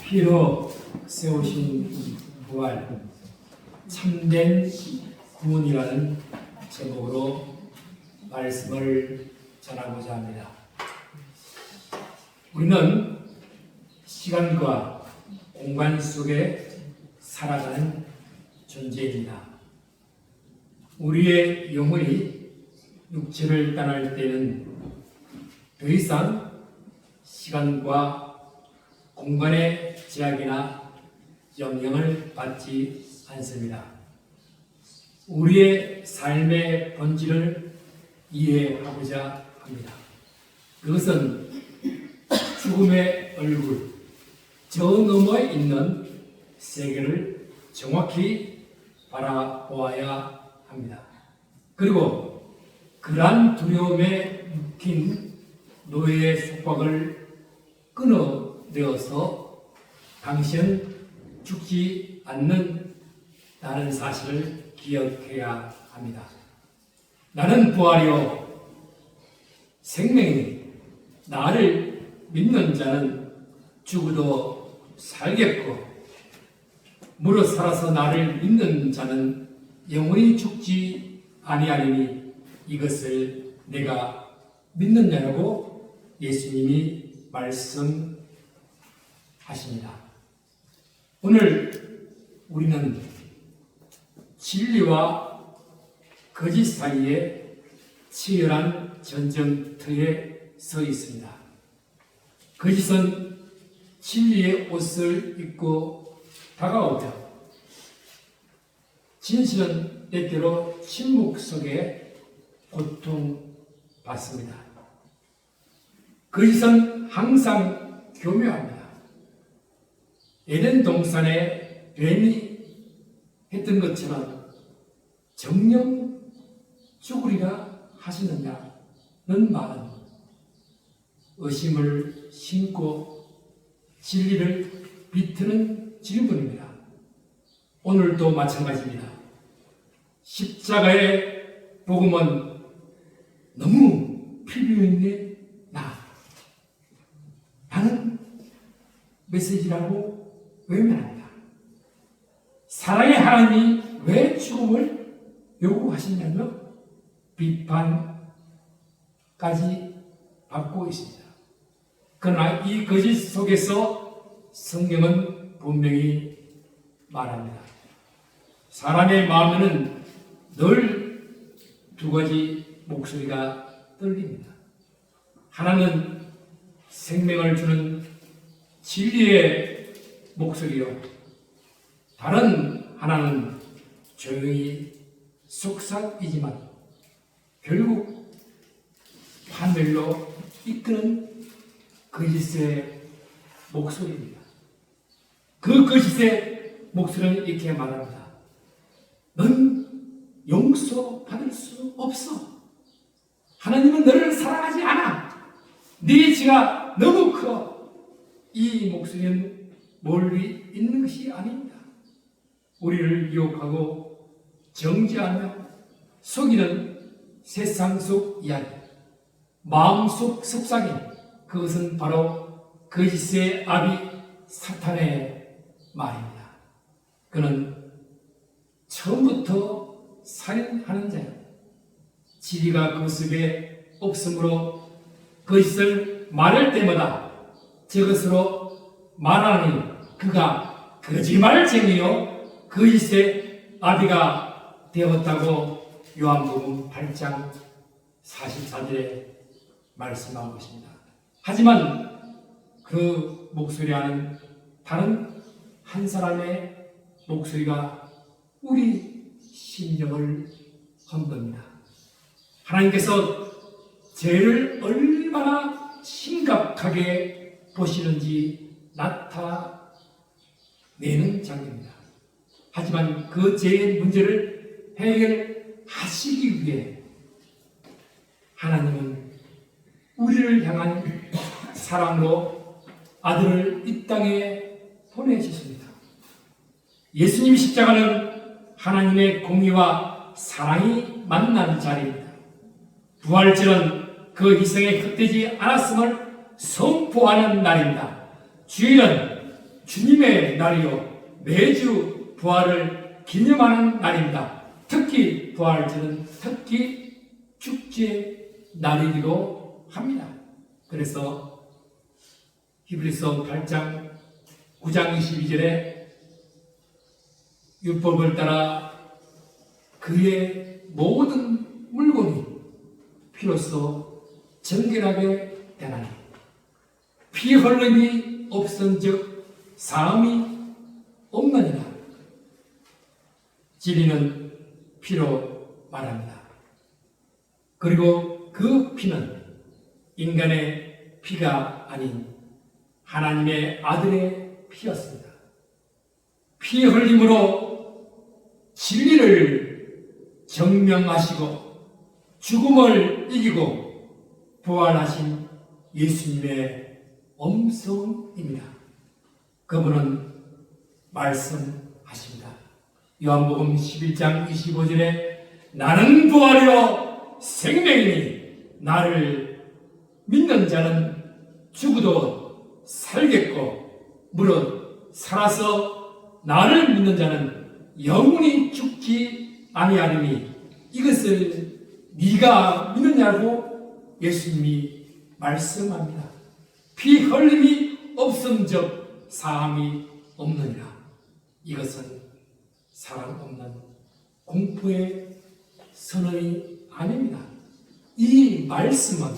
피로 세우신 부활 참된 구원이라는 제목으로 말씀을 전하고자 합니다. 우리는 시간과 공간 속에 살아가는 존재입니다. 우리의 영혼이 육체를 떠날 때는 더 이상 시간과 공간의 제약이나 영향을 받지 않습니다. 우리의 삶의 본질을 이해하고자 합니다. 그것은 죽음의 얼굴, 저 너머에 있는 세계를 정확히 바라보아야 합니다. 그리고 그러한 두려움에 묶인 노예의 속박을 끊어내어서 당신은 죽지 않는다는 사실을 기억해야 합니다. 나는 부활이요 생명이 나를 믿는 자는 죽어도 살겠고 무릇 살아서 나를 믿는 자는 영원히 죽지 아니하리니 이것을 내가 믿느냐라고 예수님이 말씀하십니다. 오늘 우리는 진리와 거짓 사이에 치열한 전쟁터에 서 있습니다. 거짓은 진리의 옷을 입고 다가오자 진실은 때때로 침묵 속에 고통받습니다. 거짓은 항상 교묘합니다. 에덴 동산에 뱀이 했던 것처럼 정녕 죽으리라 하시느냐는 말은 의심을 심고 진리를 비트는 질문입니다. 오늘도 마찬가지입니다. 십자가의 복음은 너무 필요했네 라는 메시지라고 외면합니다. 사랑의 하나님이 왜 죽음을 요구하시냐며 비판까지 받고 있습니다. 그러나 이 거짓 속에서 성경은 분명히 말합니다. 사람의 마음에는 늘 두 가지 목소리가 들립니다. 하나는 생명을 주는 진리의 목소리요. 다른 하나는 조용히 속삭이지만 결국 파멸로 이끄는 거짓의 목소리입니다. 그 거짓의 목소리는 이렇게 말합니다. 넌 용서받을 수 없어. 하나님은 너를 사랑하지 않아. 네 죄가 너무 커. 이 목소리는 멀리 있는 것이 아닙니다. 우리를 유혹하고 정죄하며 속이는 세상 속 이야기, 마음속 속삭임, 그것은 바로 거짓의 아비 사탄의 말입니다. 그는 처음부터 살인하는 자요. 진리가 그 속에 없으므로 거짓을 말할 때마다 저것으로 말하니 그가 거짓말쟁이요 거짓의 아비가 되었다고 요한복음 8장 44절에 말씀한 것입니다. 하지만 그 목소리와는 다른 한 사람의 목소리가 우리 심령을 흔듭니다. 하나님께서 죄를 얼마나 심각하게 보시는지 나타내는 장면입니다. 하지만 그 죄의 문제를 해결하시기 위해 하나님은 우리를 향한 사랑으로 아들을 이 땅에 보내주셨습니다. 예수님 십자가는 하나님의 공의와 사랑이 만난 자리입니다. 부활절은 그 희생에 헛되지 않았음을 선포하는 날입니다. 주일은 주님의 날이요 매주 부활을 기념하는 날입니다. 특히 부활절은 특히 축제 날이기도 합니다. 그래서 히브리서 8장 9장 22절에 율법을 따라 그의 모든 물건이 피로써 정결하게 되나니 피 흘림이 없은즉 사함이 없느니라. 진리는 피로 말합니다. 그리고 그 피는 인간의 피가 아닌 하나님의 아들의 피였습니다. 피 흘림으로 진리를 증명하시고 죽음을 이기고 부활하신 예수님의 엄성입니다. 그분은 말씀하십니다. 요한복음 11장 25절에 나는 부활이요 생명이니 나를 믿는 자는 죽어도 살겠고 무릇 살아서 나를 믿는 자는 영원히 죽지 아니하리니 이것을 네가 믿느냐고 예수님이 말씀합니다. 피 흘림이 없음즉 사함이 없느니라. 이것은 사람 없는 공포의 선언이 아닙니다. 이 말씀은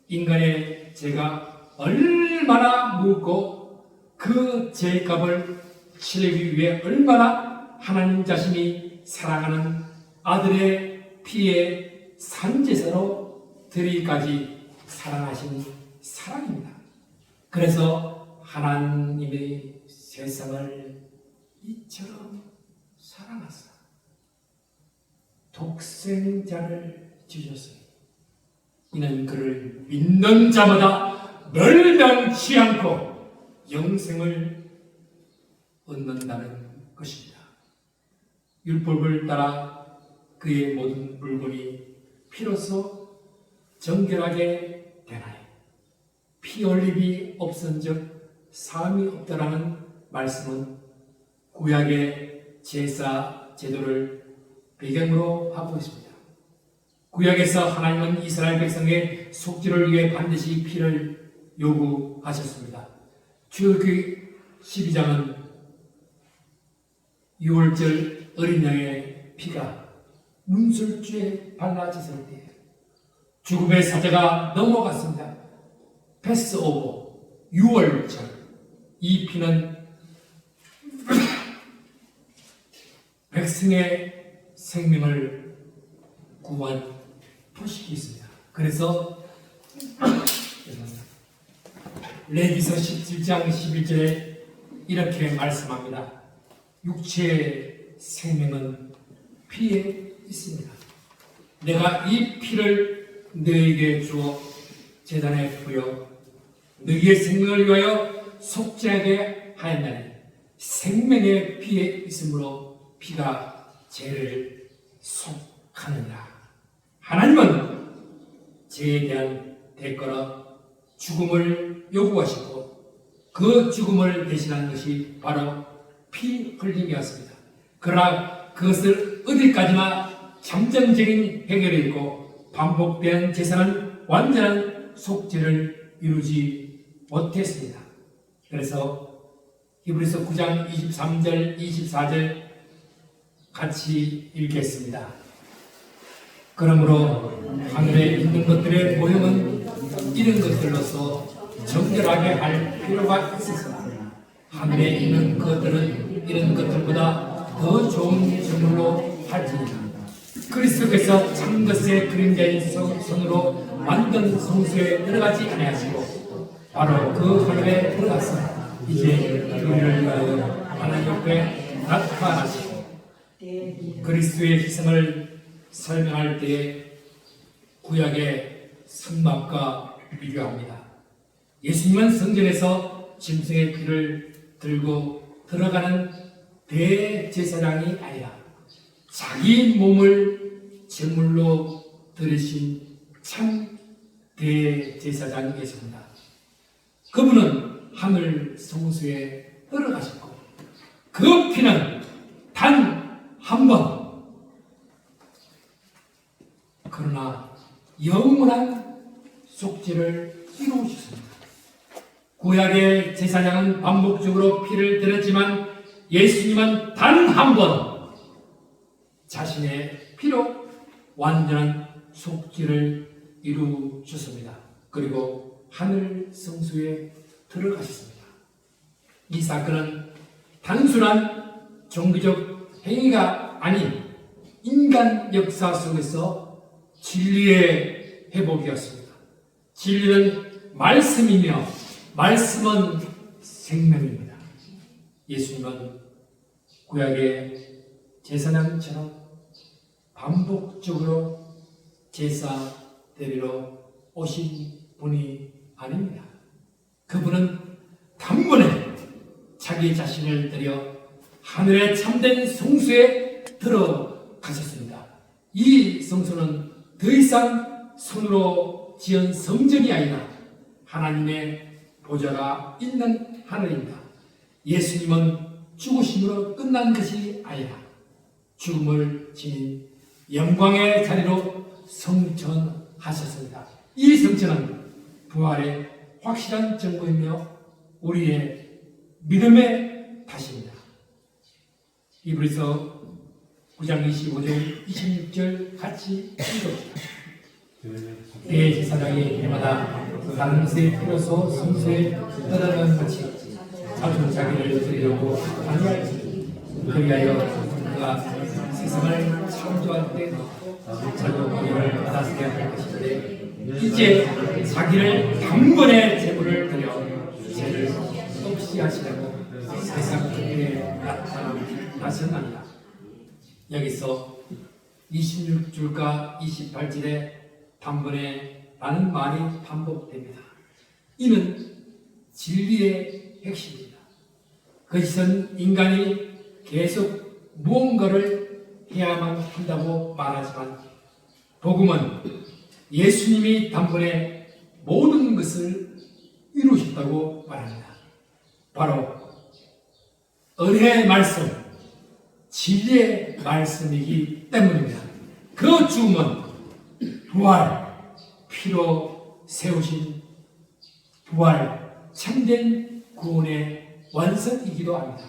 인간의 죄가 얼마나 무겁고 그 죄값을 치르기 위해 얼마나 하나님 자신이 사랑하는 아들의 피의 산제사로 드리기까지 사랑하신 사랑입니다. 그래서 하나님의 세상을 이처럼 사랑하사 독생자를 주셨으니 이는 그를 믿는 자마다 멸망치 않고 영생을 얻는다는 것입니다. 율법을 따라 그의 모든 물건이 피로써 정결하게 되나니 피 흘림이 없은즉 사함이 없다라는 말씀은 구약의 제사 제도를 배경으로 하고 있습니다. 구약에서 하나님은 이스라엘 백성의 속죄를 위해 반드시 피를 요구하셨습니다. 출애굽기 12장은 6월절 어린 양의 피가 문설주에 발라졌을 때 죽음의 사자가 넘어갔습니다. 패스오버 6월절 이 피는 백성의 생명을 구한 표식이 있습니다. 그래서 레위기서 17장 11절에 이렇게 말씀합니다. 육체의 생명은 피에 있습니다. 내가 이 피를 너에게 주어 제단에 부여 너희의 생명을 위하여 속죄하게 하였나니 생명의 피에 있으므로 피가 죄를 속하느니라. 하나님은 죄에 대한 대가로 죽음을 요구하시고 그 죽음을 대신한 것이 바로 피 흘림이었습니다. 그러나 그것을 어디까지나 잠정적인 해결이 있고 반복된 제사는 완전한 속죄를 이루지 못했습니다. 그래서 히브리서 9장 23절 24절 같이 읽겠습니다. 그러므로 하늘에 있는 것들의 모형은 이런 것들로서 정결하게 할 필요가 있었으나 하늘에 있는 것들은 이런 것들보다 더 좋은 제물로 할지니라. 그리스도께서 참 것의 그림자인 손으로 만든 성소에 들어가지 아니하시고 바로 그 하늘에 들어가서 이제 우리를 위하여 하나님 옆에 나타나시고 그리스도의 희생을 설명할 때에 구약의 성막과 비교합니다. 예수님은 성전에서 짐승의 피를 들고 들어가는 대제사장이 아니라 자기 몸을 제물로 드리신 참 대제사장이 계십니다. 그분은 하늘 성소에 들어가셨고 그 피는 단 한 번, 그러나 영원한 속죄를 이루셨습니다. 구약의 제사장은 반복적으로 피를 들었지만 예수님은 단 한 번 자신의 피로 완전한 속죄를 이루셨습니다. 그리고 하늘 성소에 들어가셨습니다. 이 사건은 단순한 종교적 행위가 아닌 인간 역사 속에서 진리의 회복이었습니다. 진리는 말씀이며 말씀은 생명입니다. 예수님은 구약의 제사장처럼 반복적으로 제사 드리러 오신 분이 아닙니다. 그분은 단번에 자기 자신을 드려 하늘의 참된 성소에 들어가셨습니다. 이 성소는 더 이상 손으로 지은 성전이 아니라 하나님의 보좌가 있는 하늘입니다. 예수님은 죽으심으로 끝난 것이 아니라 죽음을 지닌 영광의 자리로 성천하셨습니다. 이 성천은 부활의 확실한 증거이며 우리의 믿음의 다시입니다. 이브리서 9장 25절 26절 같이 읽어봅시다. 대제사장이 해마다 다른 것의 피로서 성소에 떠나는 같이 자주 자기를 드리려고 아니할지 그리하여 그가 세상을 창조할 때 자주 보혈을 받았어야 할 것인데 이제 자기를 단번에 제물을 드려 죄를 없이 하시려고 세상 크기에 나타나셨나이다. 여기서 26절과 28절에 단번에 라는 말이 반복됩니다. 이는 진리의 핵심입니다. 그것은 인간이 계속 무언가를 해야만 한다고 말하지만 복음은 예수님이 단번에 모든 것을 이루셨다고 말합니다. 바로 은혜의 말씀, 진리의 말씀이기 때문입니다. 그 죽음은 부활, 피로 세우신 부활, 참된 구원의 완성이기도 합니다.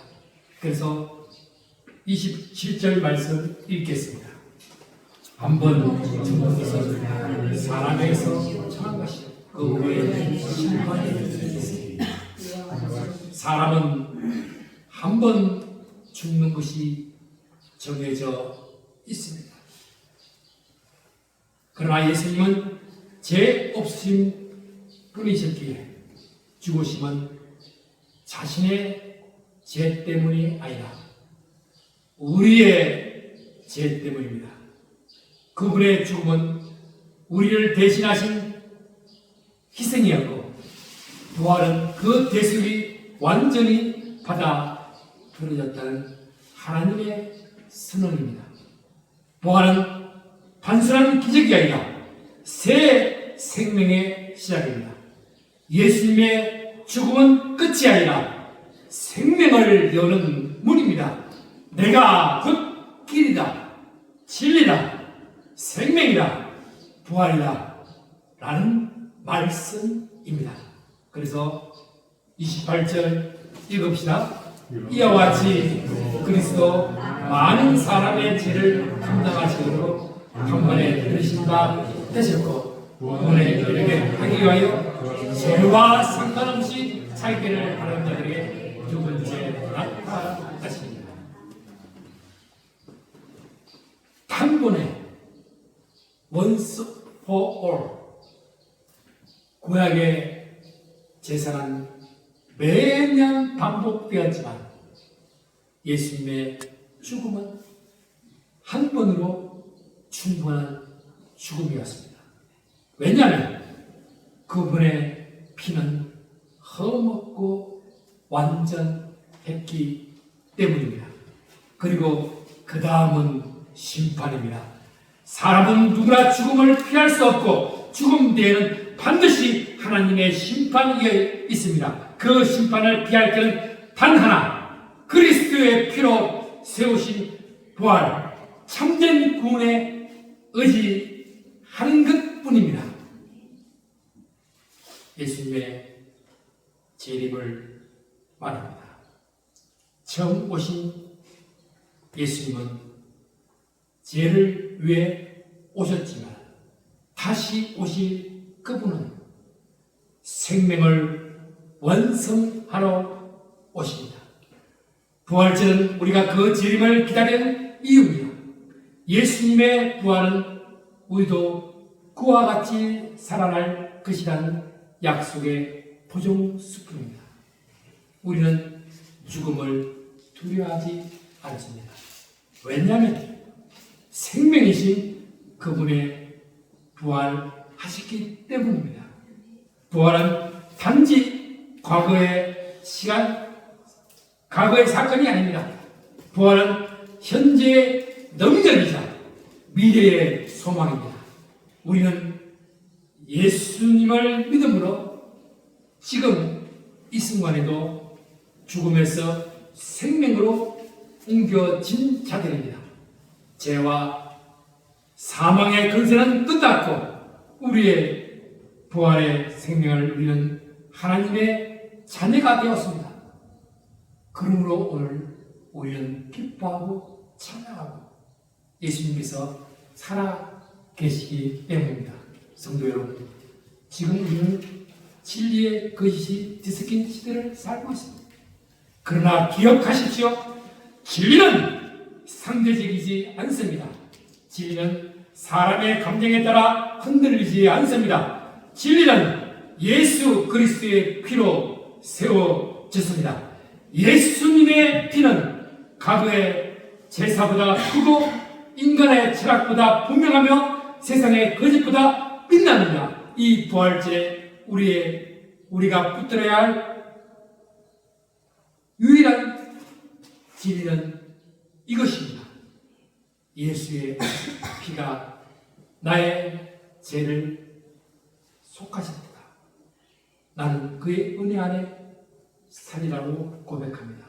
그래서 27절 말씀 읽겠습니다. 한번 죽은 것은 사람에게서 정한 것이요 그 후에 심판이 있습니다. 사람은 한 번 죽는 것이 정해져 있습니다. 그러나 예수님은 죄 없으신 분이셨기에 죽으심은 자신의 죄 때문이 아니라 우리의 죄 때문입니다. 그분의 죽음은 우리를 대신하신 희생이었고 부활은 그 대속이 완전히 받아들여졌다는 하나님의 선언입니다. 부활은 단순한 기적이 아니라 새 생명의 시작입니다. 예수님의 죽음은 끝이 아니라 생명을 여는 문입니다. 내가 곧 길이다, 진리다, 생명이다, 부활이다 라는 말씀입니다. 그래서 28절 읽읍시다. 이와 같이 그리스도 많은 사람의 죄를 감당하시도록 한 번에 들으신 바 되셨고 구원의 이르게 하기 위하여 죄와 상관없이 살기를 바라는 자들에게 두 번째 나타나십니다. 한 번에 once for all. 구약의 제사는 매년 반복되었지만 예수님의 죽음은 한 번으로 충분한 죽음이었습니다. 왜냐하면 그분의 피는 헐먹고 완전했기 때문입니다. 그리고 그 다음은 심판입니다. 사람은 누구나 죽음을 피할 수 없고 죽음 뒤에는 반드시 하나님의 심판이 있습니다. 그 심판을 피할 길은 단 하나, 그리스도의 피로 세우신 부활, 참된 구원에 의지하는 것뿐입니다. 예수님의 재림을 말합니다. 처음 오신 예수님은 죄를 위해 오셨지만 다시 오실 그분은 생명을 완성하러 오십니다. 부활절은 우리가 그 재림을 기다리는 이유입니다. 예수님의 부활은 우리도 그와 같이 살아날 것이라는 약속의 보증수품입니다. 우리는 죽음을 두려워하지 않습니다. 왜냐하면 생명이신 그분의 부활하셨기 때문입니다. 부활은 단지 과거의 사건이 아닙니다. 부활은 현재의 능력이자 미래의 소망입니다. 우리는 예수님을 믿음으로 지금 이 순간에도 죽음에서 생명으로 옮겨진 자들입니다. 죄와 사망의 근세는 끝났고 우리의 부활의 생명을 우리는 하나님의 자녀가 되었습니다. 그러므로 오늘 우리는 기뻐하고 찬양하고 예수님께서 살아 계시기 때문입니다. 성도 여러분, 지금 우리는 진리의 거짓이 뒤섞인 시대를 살고 있습니다. 그러나 기억하십시오. 진리는 상대적이지 않습니다. 진리는 사람의 감정에 따라 흔들리지 않습니다. 진리는 예수 그리스도의 피로 세워졌습니다. 예수님의 피는 과거의 제사보다 크고 인간의 철학보다 분명하며 세상의 거짓보다 빛납니다. 이 부활절에 우리가 붙들어야 할 유일한 진리는 이것입니다. 예수의 피가 나의 죄를 속하셨다. 나는 그의 은혜 안에 살이라고 고백합니다.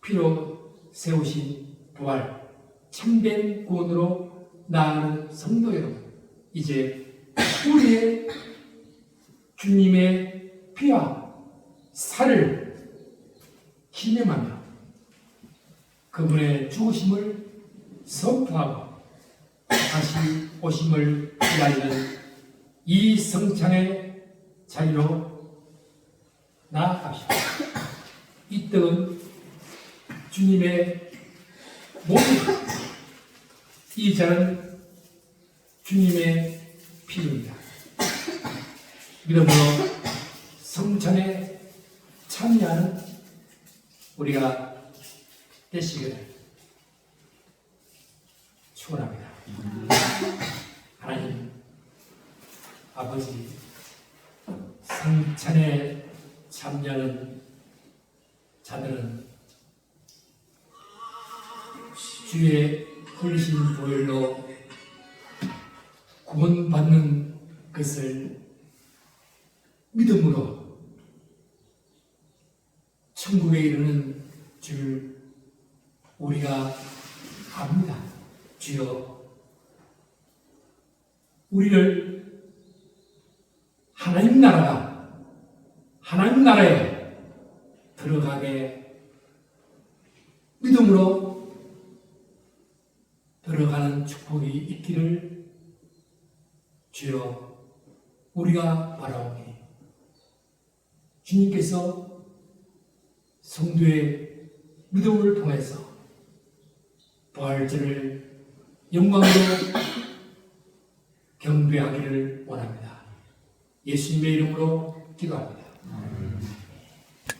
피로 세우신 부활, 참된 구원으로 나아가는 성도 여러분, 이제 우리의 주님의 피와 살을 기념하며 그분의 죽으심을 선포하고 다시 오심을 기다리는 이 성찬의 자리로 나아갑시다. 이 떡은 주님의 몸입니다. 이 잔은 주님의 피입니다. 믿음으로 성찬에 참여하는 우리가 되시기를 축원합니다. 하나님 아버지, 성찬에 참여하는 자들은 주의 흘리신 보혈로 구원받는 것을 믿음으로 천국에 이르는 줄 우리가 압니다. 주여, 우리를 하나님 나라에 들어가게 믿음으로 들어가는 축복이 있기를 주여 우리가 바라오니 주님께서 성도의 믿음을 통해서 부활절을 영광으로 경배하기를 원합니다. 예수님의 이름으로 기도합니다.